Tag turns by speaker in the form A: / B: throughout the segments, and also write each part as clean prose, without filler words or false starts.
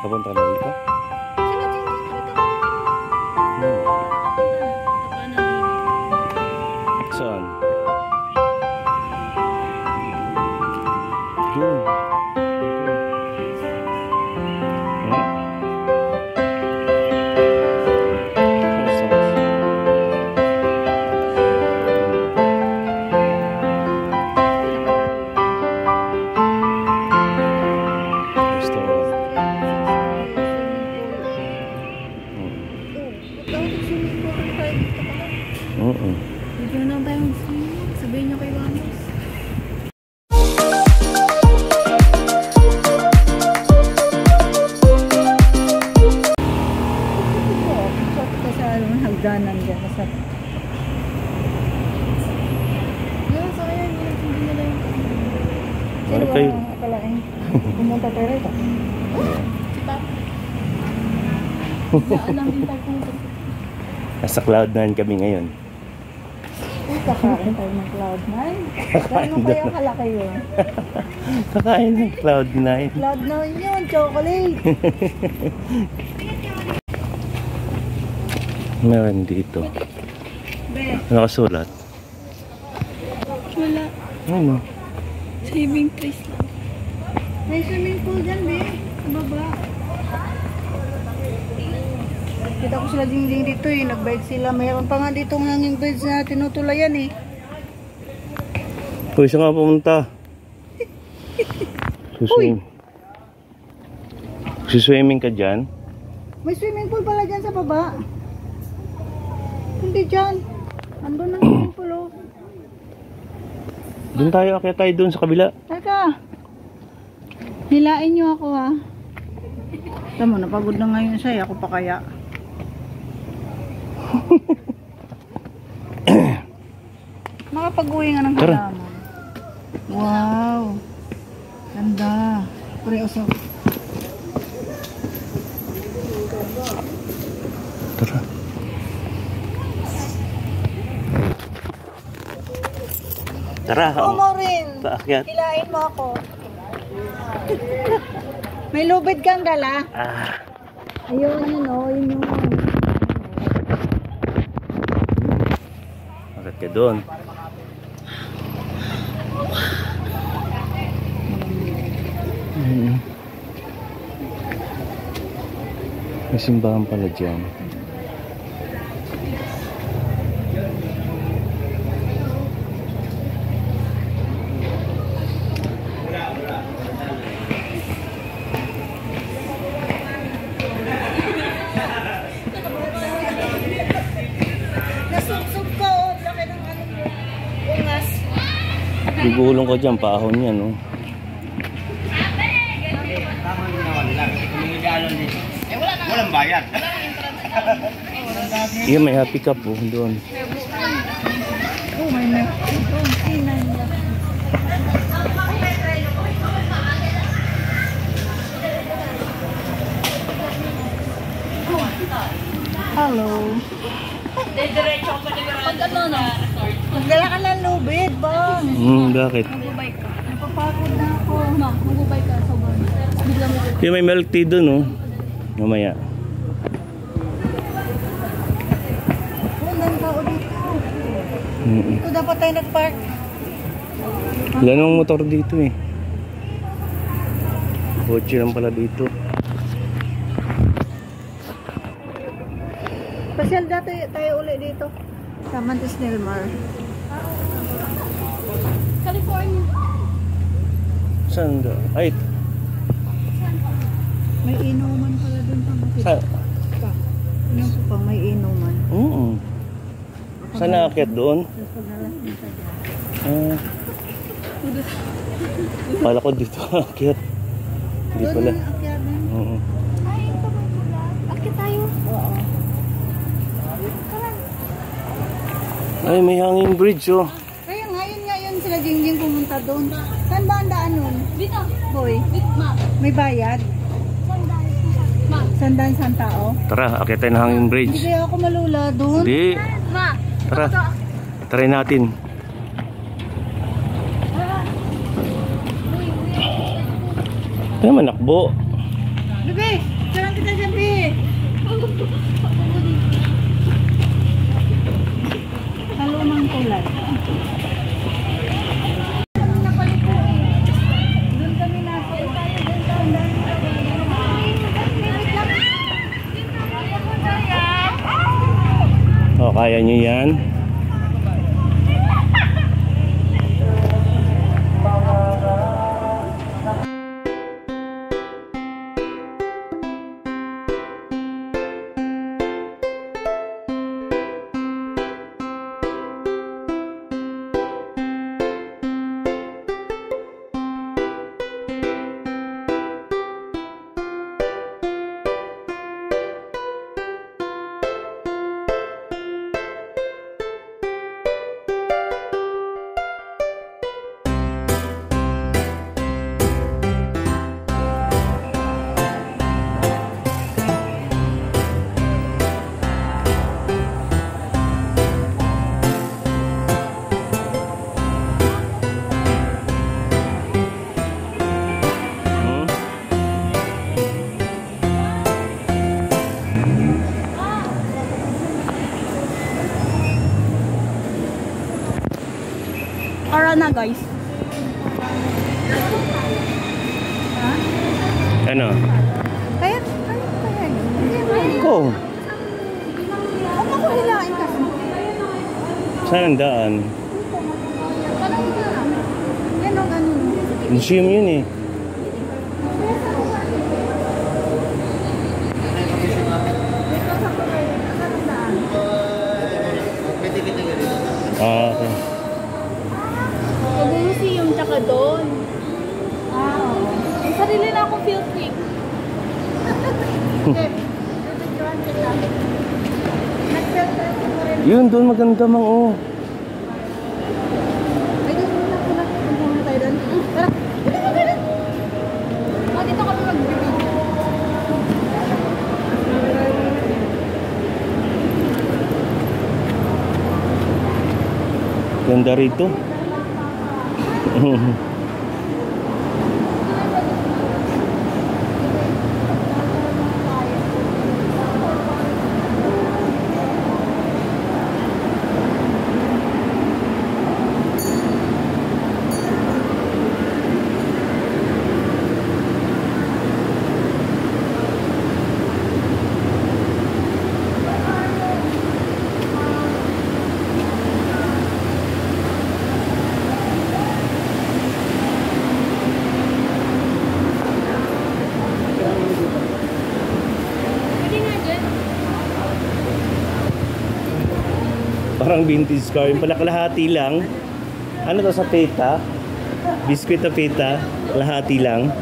A: Papunta na dito?
B: Sila Jingjing dito.
A: Saan? Doon.
B: Bigyan na tayong swimming. Sabihin nyo kay Vamos. Ito sa hagdanan dyan. Sa... So ayan, hindi nila yung... Sino ang akalain? Pumunta tayo rito. Si Papa. Alam din tayo pumunta.
A: Nasa Cloud9 kami ngayon.
B: Kakain tayo ng Cloud9. Gano'n kaya kalaki yun?
A: Kakain ng Cloud9.
B: Cloud9 yun, chocolate.
A: Meron dito. Nakasulat.
B: Wala.
A: Ano?
B: Swimming place lang. May swimming pool dyan, be. Sa baba. Kita ko sila Jingjing dito eh. Nag-bed sila. Mayroon pa nga dito ng hanging beds na tinutulayan eh.
A: Uy, saan nga pumunta? Suswimming ka dyan?
B: May swimming pool pala dyan sa baba. Hindi dyan. Andun ang swimming pool oh.
A: Doon tayo, kaya tayo doon sa kabila.
B: Teka. Hilain nyo ako ha. Tama, napagod na ngayon siya. Ako pa kaya. Makapag-uwi nga ng halaman. Wow. Ganda. Seryoso.
A: Tara. Tara.
B: Ako mo rin.
A: Paakyat.
B: Hilain mo ako. May lubid kang dala. Ayun, yun o. Yun yung...
A: Bakit ka doon? May simbahan pala dyan.
B: Nasubsob ko. Laki ng ano mo. Bungas.
A: Gugulong ka dyan, paahon yan, no?
C: Walang bayad.
A: Iya, may happy cup po doon.
B: Oh, may neck. Oh, sinan niya. Hello. Magdala ka ng lubid, bang.
A: Bakit?
B: Magbabay ka. Napapagod na ako. Magbabay ka. Sobrang. Bigla mo.
A: Yung may milk tea doon, no? Mamaya.
B: Walang tao dito. Dito dapat tayo nag-park.
A: Wala namang motor dito eh. Kotse lang pala dito.
B: Pasyal dati tayo uli dito. Sa Mantis Nilmar. California.
A: Saan da? Ay,
B: May inuman pala dun sa Mantis. Ano po pa, may inuman.
A: Saan nakakit doon? Pala ko dito nakakit. Hindi
B: Doon
A: pala.
B: yung akyanan. Ay, ito ba pula? Akit tayo? Oo.
A: Ay, may hanging bridge, oh.
B: Kaya ngayon sila Jingjing pumunta doon. Saan ba ang daan nun? Dito. Boy, may bayad? Sandaan saan tao?
A: Tara, akit tayo ng hanging bridge.
B: Hindi kaya ako malula doon.
A: Hindi. Tara. Try natin. Kaya manakbo.
B: Bebe, sarang kita dyan, Bebe. Sa lumang tulad. Doon kami nasa.
A: Oh, kaya nyo yan?
B: Ara na, guys.
A: Ano?
B: Kaya yun?
A: Ko.
B: Huwag mo ko hilain kasi.
A: Saan ang daan?
B: Parang yan o, ganun.
A: Museum yun eh. Ah, okay.
B: Mag-museum tsaka doon. May sarili na akong field trip. Nag-field trip ko rin.
A: Yun, doon maganda mang oh.
B: Ay, doon muna ko na. Punta muna tayo doon. Tara. Dito kami mag-video.
A: Ganda rito. Parang vintage car. Yung pala kalahati lang. Ano to sa peta? Biscuit na peta. Kalahati lang.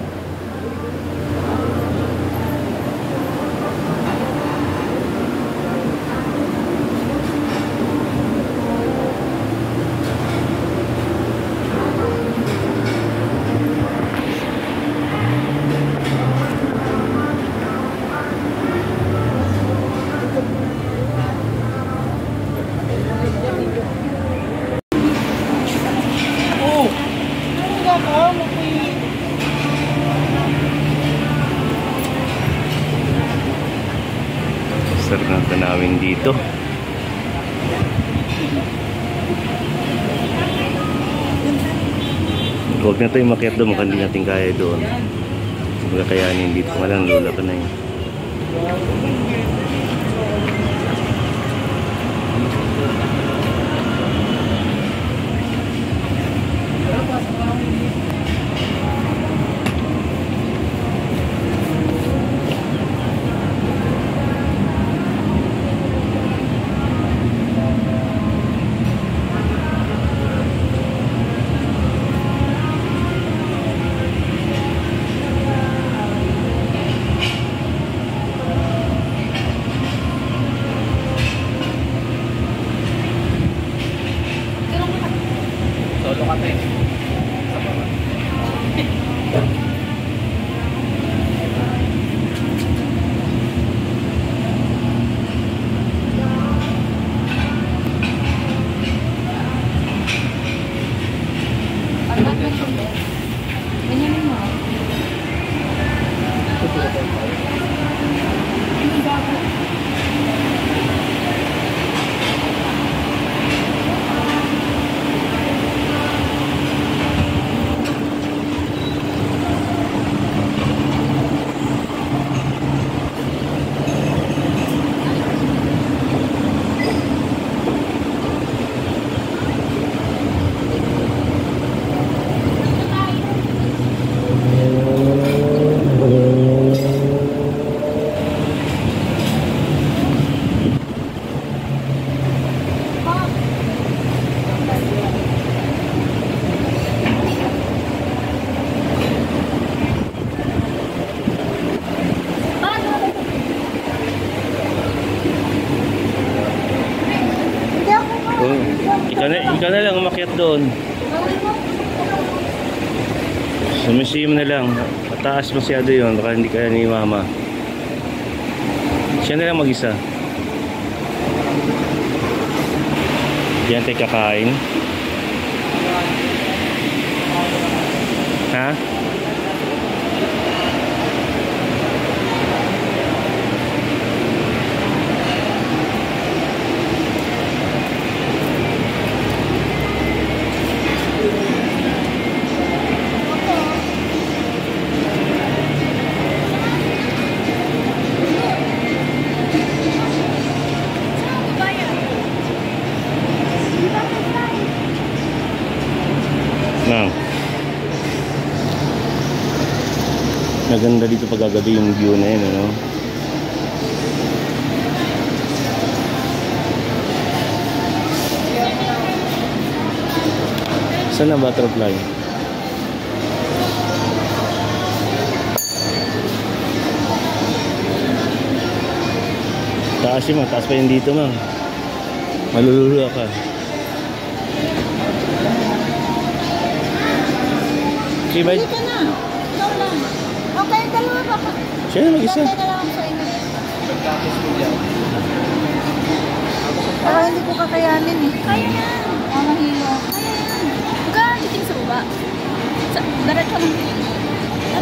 A: Sarap ng tanawin dito. Huwag na tayo makiat doon, mukhang hindi natin kaya doon. Magkakayanin dito nga lang, lola ka na yun.
C: Solo kami. Sa baba.
A: Ikaw na lang umakyat doon. Sumisiyo mo na lang. Mataas masyado yun. Baka hindi kaya ni mama. Siya na lang mag-isa. Diyan tayo kakain. Ha? Maganda dito pagkagabi yung view na yun, ano? Saan na butterfly? Taas yun, taas pa yun dito, mang. Malulula ka. Si Bay?
B: Dito na. Ikaw lang. Okay, dalawa pa ka.
A: Siya na mag-isa.
B: Dantay na lang ako sa inyo. Parang hindi ko kakayanin eh. Kaya yan. Mahilo. Kaya yan. Huwag ka titing sa baba. Diretso lang.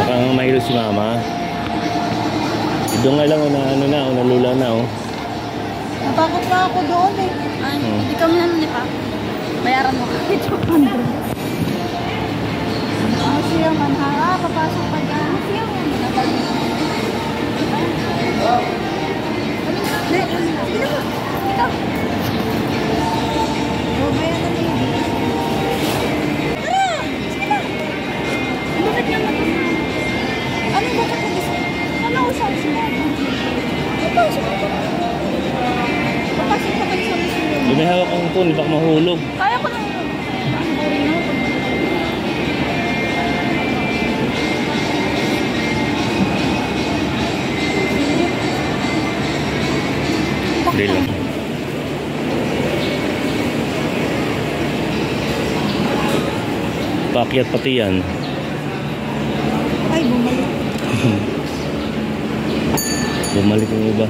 A: Parang mahilo si mama. Doon nga lang, nalula na, oh.
B: Natakot na ako doon eh. Ay, hindi kami naman pa. Bayaran mo ka. 200. Siya man ha, papasok pa dyan. Siya man. Ikaw. Bayan na niya. Tara! Sige na. Bakit naman? Ano ba ka gusto? Ano ko sabi si mama? Papasok pa dyan. Papasok pa dyan sa museum.
A: May hawak ang phone, baka mahulog.
B: Kaya ko na.
A: Hindi lang. Paakyat pati yan.
B: Ay, bumalik.
A: Bumalik yung iba.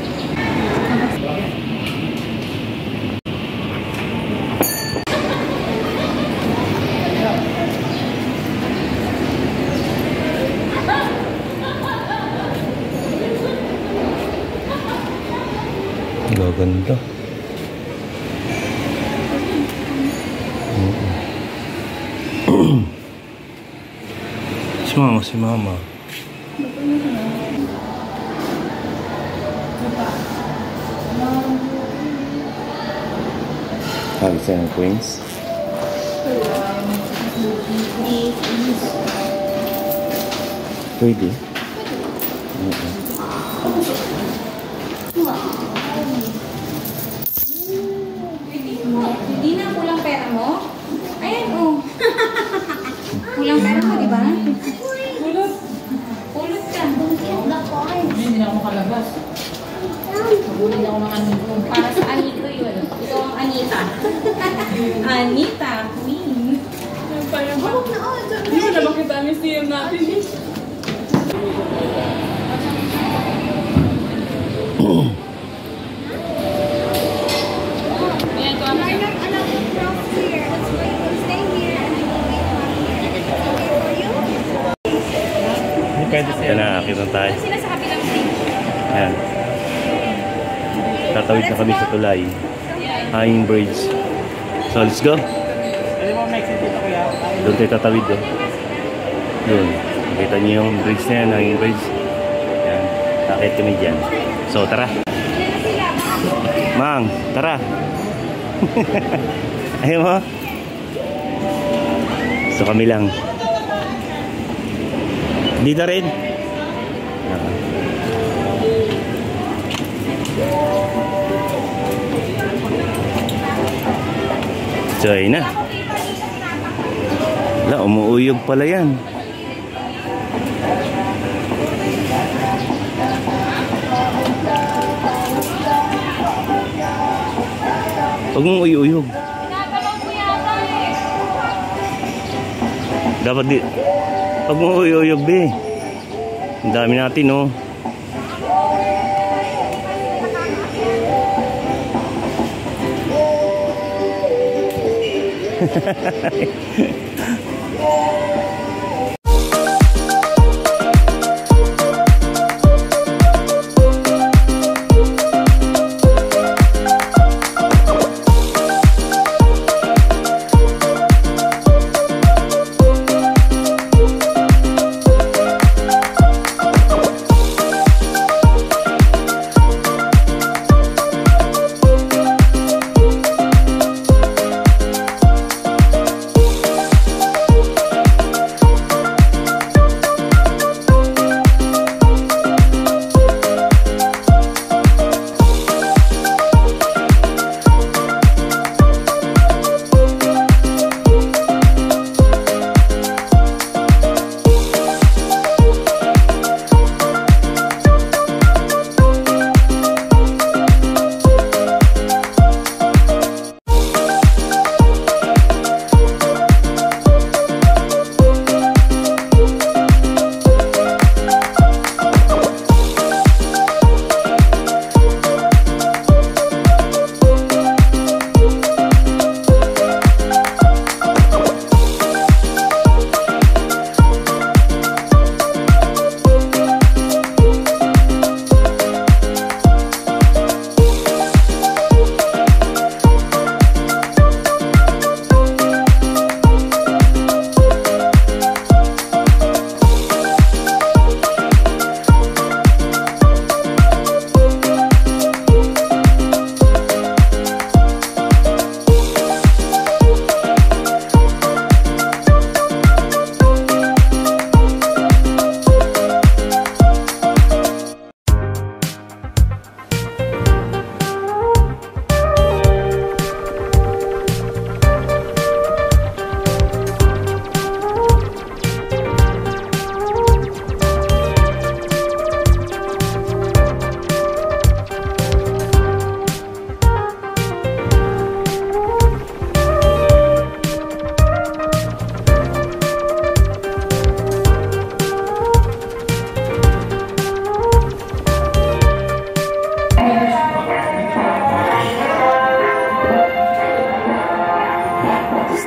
A: Ganda. Si mama. Alice and Queens. Pwede.
B: Hindi na kulang pera mo? Ayan, oh. Kulang pera mo, di ba? Kulot. Kulot ka.
D: Hindi na ako makalabas. Nabulin ako ng anito.
B: Para sa Anito yun. Ito ang Anita. Anita, queen.
D: Hindi mo na makita ang museum natin.
A: Pwede siya na, akit na tayo.
B: Sila sa kabilang stage.
A: Ayan. Tatawid na kami sa tulay. Hanging bridge. So, let's go. Doon tayo tatawid, oh. Doon. Nakita niyo yung bridge na yan, hanging bridge. Ayan. Takit kami dyan. So, tara. Mang, tara. Ayaw mo? So, kami lang. Dito rin. So, ayun na. Wala, umuuyog pala yan. Huwag mong uyuyog.
B: Nagalaw ko yata.
A: Dapat di... Pag mo uyuyog, be. Ang dami natin, oh.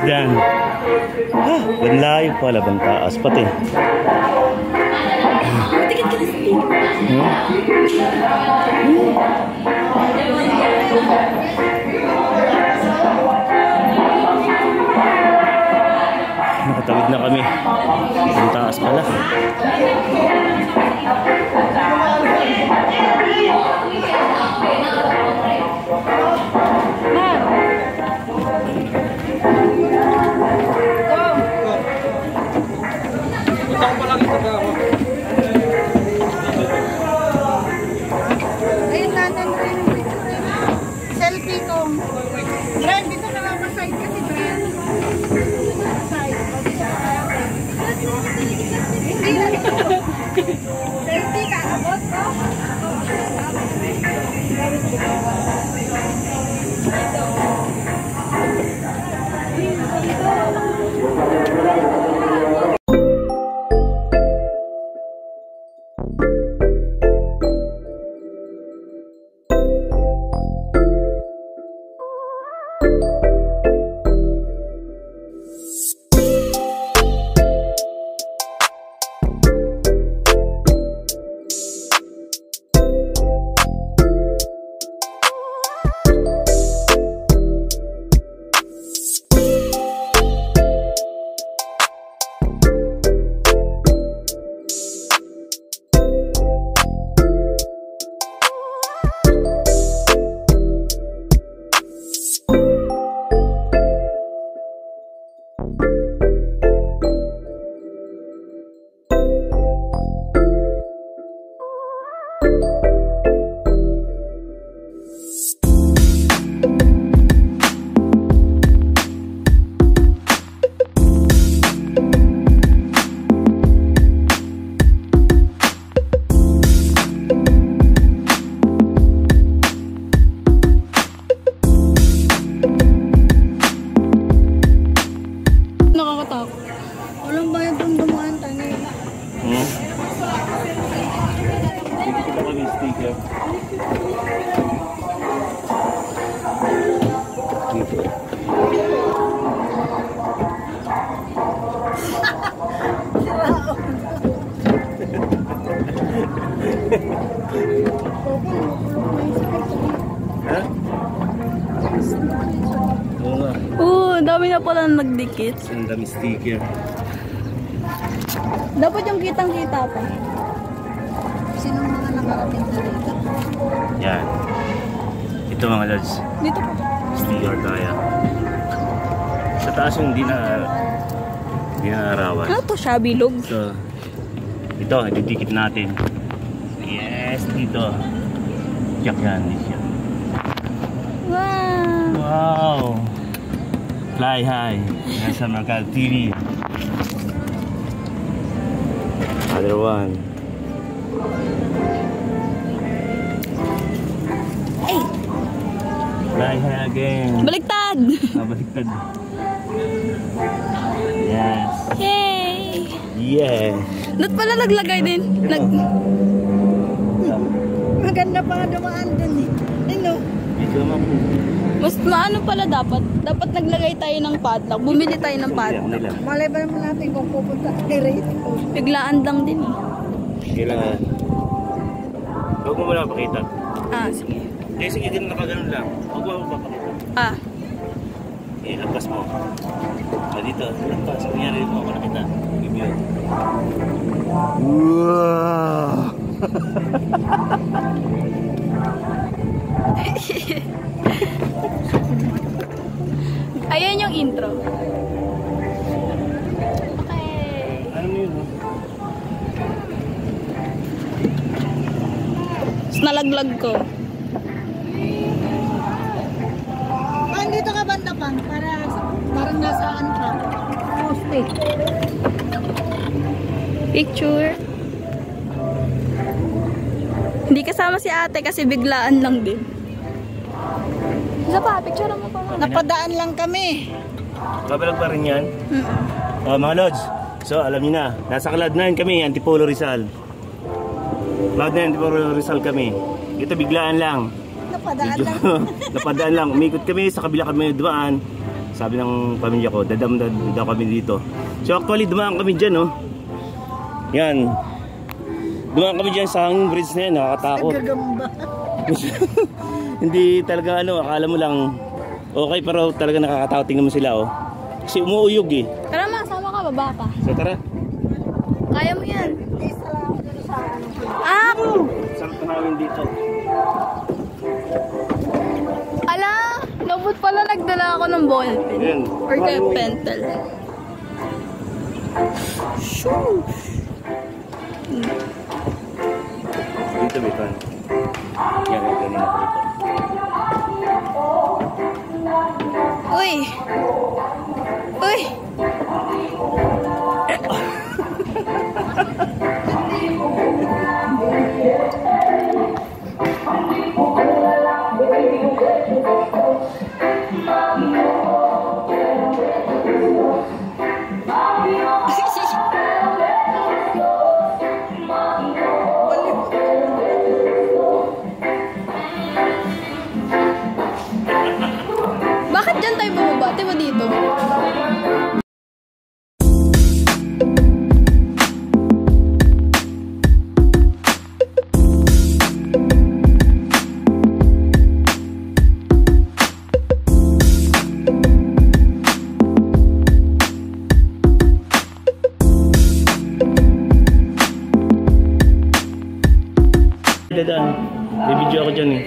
A: Diyan. Layo pala, bang taas pati.
B: Tingin ka na sa tingin.
A: Nakatawid na kami. Ang taas pala.
B: Ayun, nanan rin. Selfie ko. Brian, dito na lang side kasi, Brian. Side. Selfie ka, abot ko.
A: Ha? Oo nga.
B: Oo, dami na pala nagdikit.
A: Ang dami sticker.
B: Dapat yung kitang-kita pa. Sinong mga nakarating na dito?
A: Yan. Ito mga lods.
B: Dito po.
A: Sticker kaya. Sa taas yung hindi naarawan.
B: Ano to siya? Bilog?
A: So, ito, didikit natin. Yes, dito. Check yan.
B: Wow!
A: Wow! Fly high. Nasa Mercado TV. Other one.
B: Ay!
A: Fly high again.
B: Baliktad!
A: Baliktad. Yes.
B: Yay!
A: Yeah.
B: Doon pala naglagay din. Maganda pa dumaan din eh. Ano?
A: Ito naman po.
B: Mas maano pala dapat? Dapat naglagay tayo ng padlock. Bumili tayo ng padlock.
E: Malay ba naman natin kung pupunta direct?
B: Biglaan lang din eh.
A: Kailangan. Huwag mo muna pakita.
B: Ah, sige.
A: Eh, sige, ganun nakaganon lang. Huwag mo papakita.
B: Ah.
A: Eh, lampas mo. Dito, lampas. Kunyari mo ako nakita. Review. Wow!
B: Ayan yung intro. Okay.
A: Ano mo yun?
B: Nalaglag ko.
E: Dito ka banda pa para parang nasa ano ka? Poste.
B: Picture. Hindi kasama si ate kasi biglaan lang din. Isa pa, picture mo pa.
E: Napadaan lang kami.
A: Babalag pa rin yan? Mga lods, so alam niyo na, nasa Cloud9 kami, Antipolo Rizal. Cloud9, Antipolo Rizal kami. Ito biglaan lang.
E: Napadaan lang.
A: Napadaan lang. Umikot kami, sa kabila kami dumaan. Sabi ng pamilya ko, dadam daw kami dito. So actually, dumaan kami dyan, no? Yan. Dumaan kami dyan sa hanging bridge na yan, nakakatakot.
E: Gagamba.
A: Hindi talaga ano, akala mo lang okay, pero talaga nakakatakot. Tingnan mo sila, oh. Kasi umuuyog, eh.
B: Tara ma, sama ka, baba ka.
A: So tara.
B: Kaya mo yan.
E: Isa lang ako dito sa ano.
B: Ah!
A: Sarap tanawin dito.
B: Ala! Lobot pala nagdala ako ng ballpen.
A: Ayan.
B: Or kaya pentel. Shoo!
A: Dito, Biton. Yan, ganyan ako dito.
B: Uy! Uy! Bakit dyan tayo bumaba? Diba dito?
A: Dadaan. May video ako dyan, eh.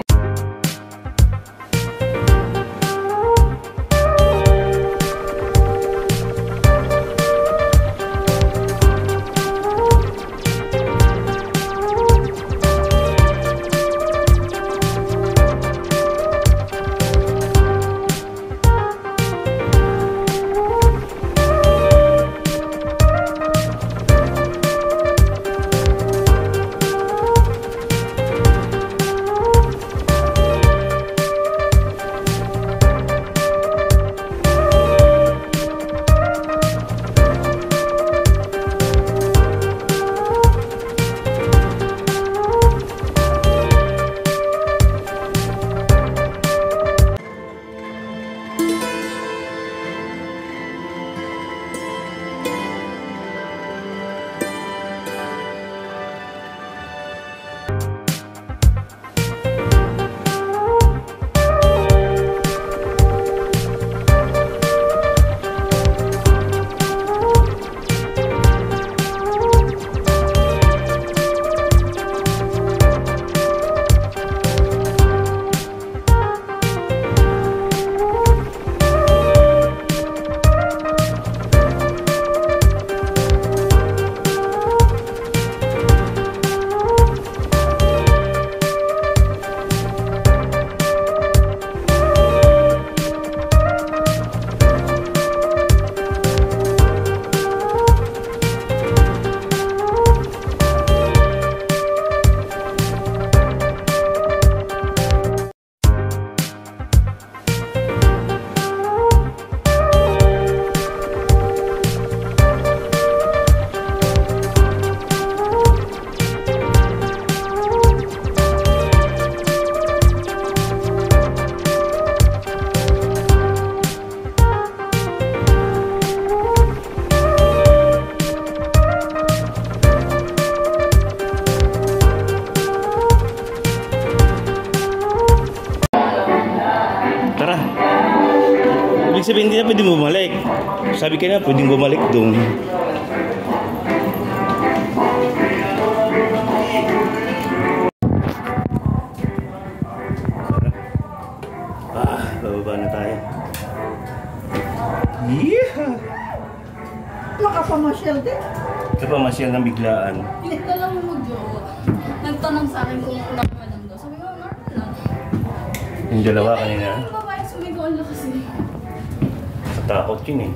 A: Ibig sabihin, hindi na pwedeng bumalik. Sabi ka na, pwedeng bumalik doon. Bababa na tayo. Yeah!
E: Makapamasyal din.
A: Ito pa masyal ng biglaan.
B: Pinagdala mo mag-jowa. Nagtanong sa akin kung normal lang daw. Sabi ko, normal lang.
A: Yung dalawa kanina.
B: Yung babae sumigaw na kasi.
A: Natakot yun eh.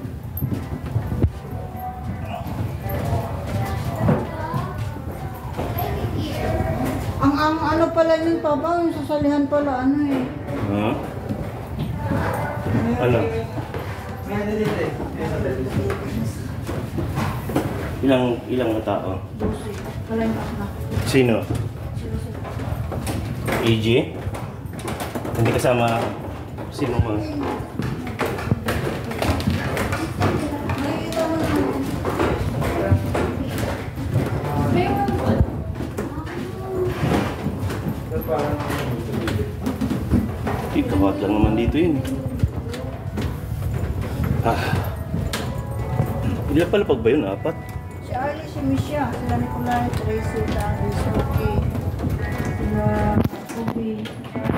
E: Ang ano pala yun, Papa, yung sasalihan pala, ano eh.
A: Huh? Ano? Ilang na tao?
E: Wala yung na.
A: Sino? EG? Hindi kasama sino mo? Kakakat lang naman dito yun. Ilan pala pag ba yun? 4?
E: Si Ali, si Misha, sila Nicolai, Tracy, Larry, Sophie, sila Kobe.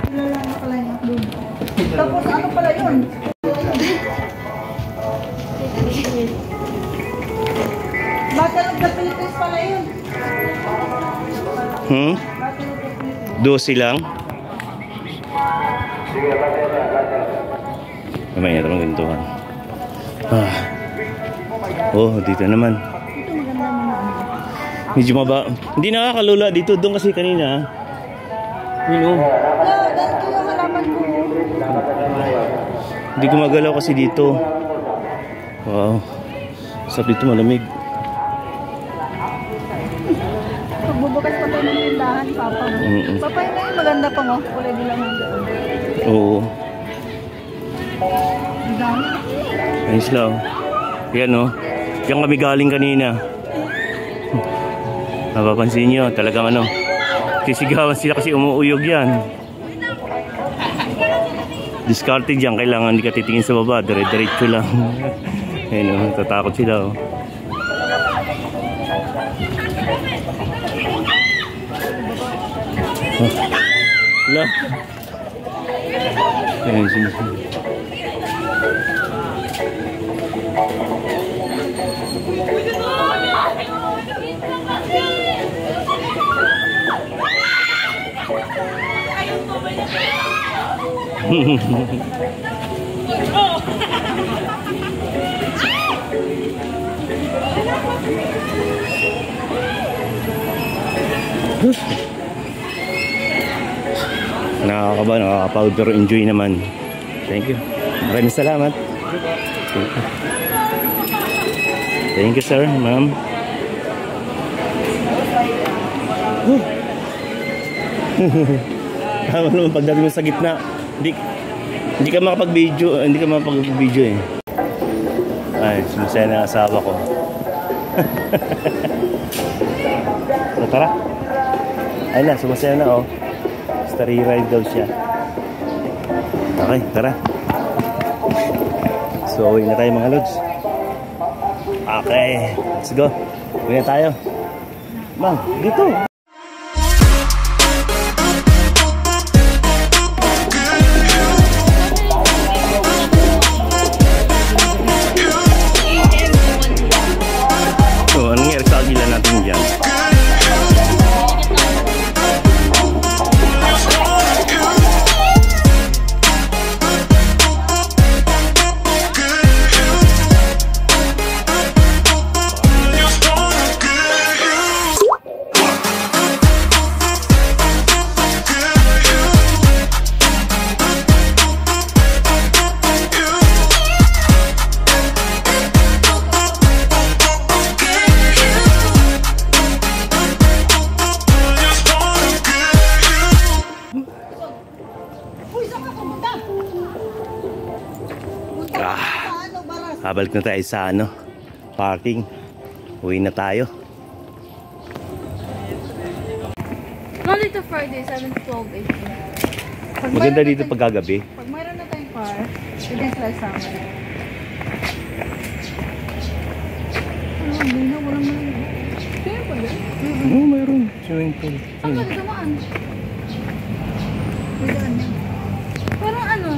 E: Sila lang na pala yung doon. Tapos ano pala yun? Battle of the Philippines pala yun.
A: Hmm?
E: Battle of the Philippines.
A: 12 lang? Mamaya na naman ganituhan. Oh, dito naman.
E: Ito maganda naman.
A: Medyo hindi nakakalula dito. Doon kasi kanina. Yun oh.
E: Ganito yung halaman ko.
A: Hindi gumagalaw kasi dito. Wow. Sarap dito, malamig.
E: Magbubukas pa tayo ng tindahan, Papa. Papa, yun na yun. Maganda pa mo. Kulay din lang hanggang.
A: Oo.
E: Ang dami.
A: Ayos lang. Yan oh. Diyan kami galing kanina. Napapansin nyo, talagang ano. Sisigawan sila kasi umuuyog yan. Discarded yan. Kailangan hindi ka titingin sa baba. Dire-diretso lang. Ayun oh. Tatakot sila oh. Wala. Ayun sila. Nakakaba, nakakapagod pero enjoy naman. Thank you. Maraming salamat. Thank you sir, ma'am. Tama naman pagdating mo sa gitna. Hindi ka makapag-video, hindi ka makapag-video eh. Ay, sumasaya na asawa ko. So tara. Ay na, sumasaya na oh. Starry ride daw siya. Okay, tara. So, uwi na tayo mga lods. Okay, let's go. Uwi na tayo. Bang, dito. So, anong nangyari sa agila natin dyan? Babalik na tayo sa ano, parking. Uwi na tayo.
B: Monday to Friday, 7 to 12, 18.
A: Maganda dito pag gagabi.
E: Pag mayroon na tayong car, we can try somewhere. Ang linaw, walang malinaw.
B: Sino po yun?
A: Oo, mayroon. Swimming pool.
B: Saan ka
A: Ayun.
B: dumaan?
E: Pwedaan yan.
B: Parang ano,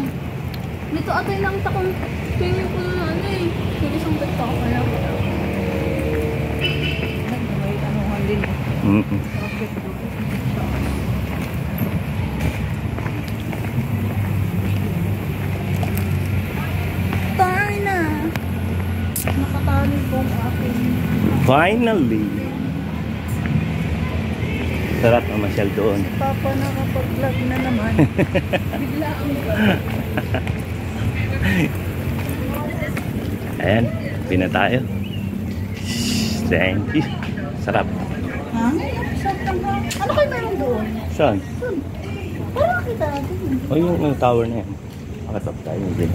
B: dito atay nakita kong swimming pool na ano eh. Yung isang bata ko kaya.
E: May anuhan din.
A: Mm-mm.
E: Rocket doon.
B: Tayo na.
E: Nakatali po ang aking
A: Finally! Sarap ang masyal doon.
E: papa nakapag-vlog na naman.
B: Bigla ang
A: Ayan, pina tayo. Thank you. Sarap.
E: Ha? Saan lang ha? Ano kayo meron doon?
A: Saan?
E: Parang kita natin.
A: O yung tower na yan. Makatap tayo din.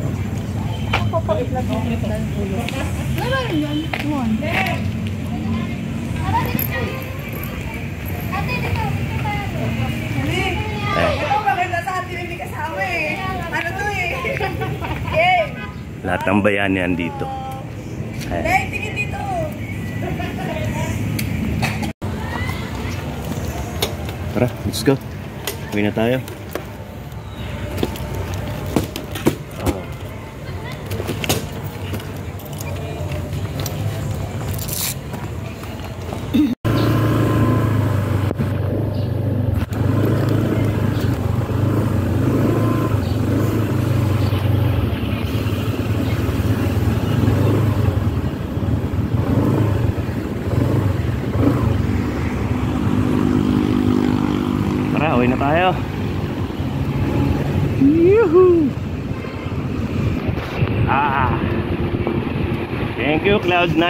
E: Papapait-lag mo ulit lang ulo.
B: Meron yan.
E: One.
A: Ayan.
E: Maganda sa atin hindi kasama eh. Ano to eh? Game!
A: Lahat ng bayani yan dito. Ayan.
E: Hey, tingin dito!
A: Tara, let's go. Uwi na tayo. Tara, uwi na tayo. Yuhu! Thank you, Cloud9.